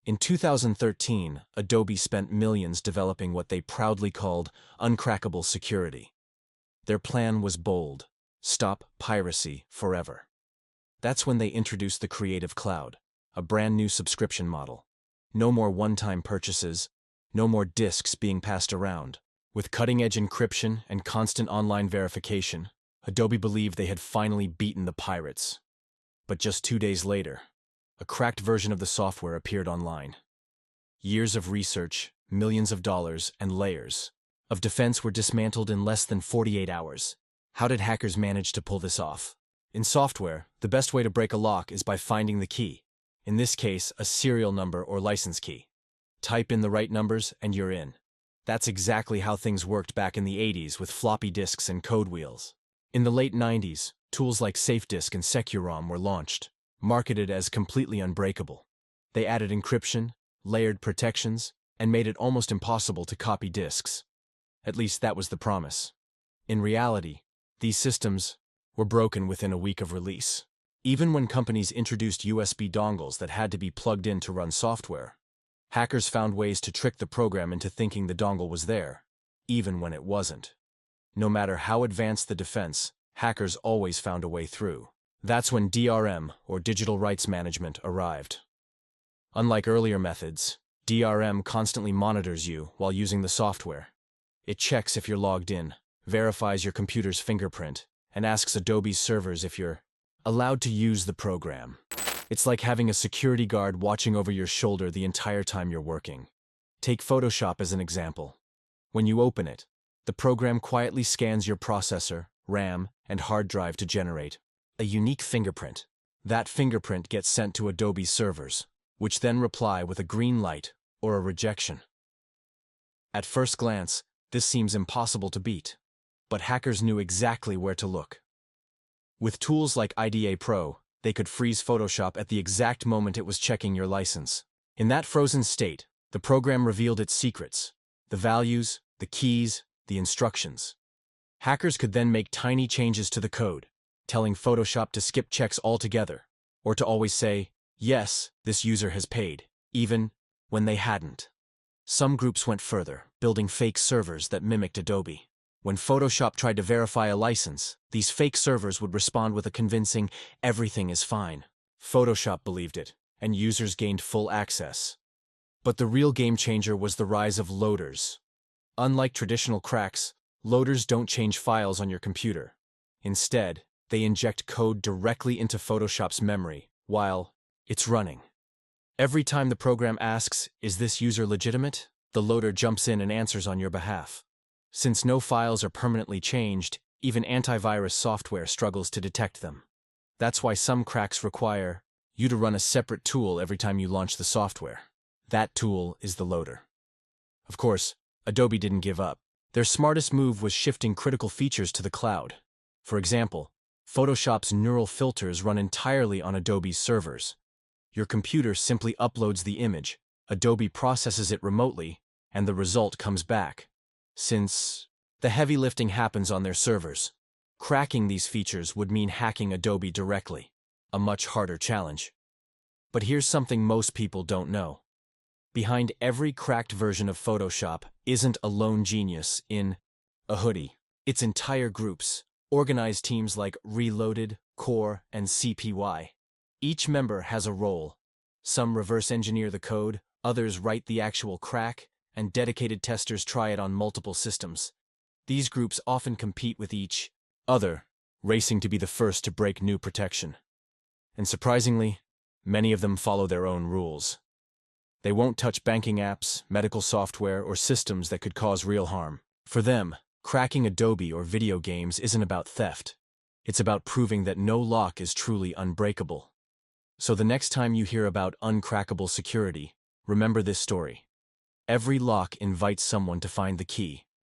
In 2013, Adobe spent millions developing what they proudly called uncrackable security. Their plan was bold: stop piracy forever. That's when they introduced the Creative Cloud, a brand new subscription model. No more one-time purchases, no more disks being passed around. With cutting-edge encryption and constant online verification, Adobe believed they had finally beaten the pirates. But just 2 days later, a cracked version of the software appeared online. Years of research, millions of dollars, and layers of defense were dismantled in less than 48 hours. How did hackers manage to pull this off? In software, the best way to break a lock is by finding the key. In this case, a serial number or license key. Type in the right numbers and you're in. That's exactly how things worked back in the 80s with floppy disks and code wheels. In the late 90s, tools like SafeDisk and SecuROM were launched, marketed as completely unbreakable. They added encryption, layered protections, and made it almost impossible to copy disks. At least that was the promise. In reality, these systems were broken within a week of release. Even when companies introduced USB dongles that had to be plugged in to run software, hackers found ways to trick the program into thinking the dongle was there, even when it wasn't. No matter how advanced the defense, hackers always found a way through. That's when DRM, or digital rights management, arrived. Unlike earlier methods, DRM constantly monitors you while using the software. It checks if you're logged in, verifies your computer's fingerprint, and asks Adobe's servers if you're allowed to use the program. It's like having a security guard watching over your shoulder the entire time you're working. Take Photoshop as an example. When you open it, the program quietly scans your processor, RAM, and hard drive to generate a unique fingerprint. That fingerprint gets sent to Adobe's servers, which then reply with a green light or a rejection. At first glance, this seems impossible to beat, but hackers knew exactly where to look. With tools like IDA Pro, they could freeze Photoshop at the exact moment it was checking your license. In that frozen state, the program revealed its secrets: the values, the keys, the instructions. Hackers could then make tiny changes to the code, telling Photoshop to skip checks altogether, or to always say, "Yes, this user has paid," even when they hadn't. Some groups went further, building fake servers that mimicked Adobe. When Photoshop tried to verify a license, these fake servers would respond with a convincing, "Everything is fine." Photoshop believed it, and users gained full access. But the real game changer was the rise of loaders. Unlike traditional cracks, loaders don't change files on your computer. Instead, they inject code directly into Photoshop's memory while it's running. Every time the program asks, "Is this user legitimate?" the loader jumps in and answers on your behalf. Since no files are permanently changed, even antivirus software struggles to detect them. That's why some cracks require you to run a separate tool every time you launch the software. That tool is the loader. Of course, Adobe didn't give up. Their smartest move was shifting critical features to the cloud. For example, Photoshop's neural filters run entirely on Adobe's servers. Your computer simply uploads the image, Adobe processes it remotely, and the result comes back. Since the heavy lifting happens on their servers, cracking these features would mean hacking Adobe directly, a much harder challenge. But here's something most people don't know. Behind every cracked version of Photoshop isn't a lone genius in a hoodie. It's entire groups, organized teams like Reloaded, Core, and CPY. Each member has a role. Some reverse engineer the code, others write the actual crack, and dedicated testers try it on multiple systems. These groups often compete with each other, racing to be the first to break new protection. And surprisingly, many of them follow their own rules. They won't touch banking apps, medical software, or systems that could cause real harm. For them, cracking Adobe or video games isn't about theft. It's about proving that no lock is truly unbreakable. So the next time you hear about uncrackable security, remember this story. Every lock invites someone to find the key.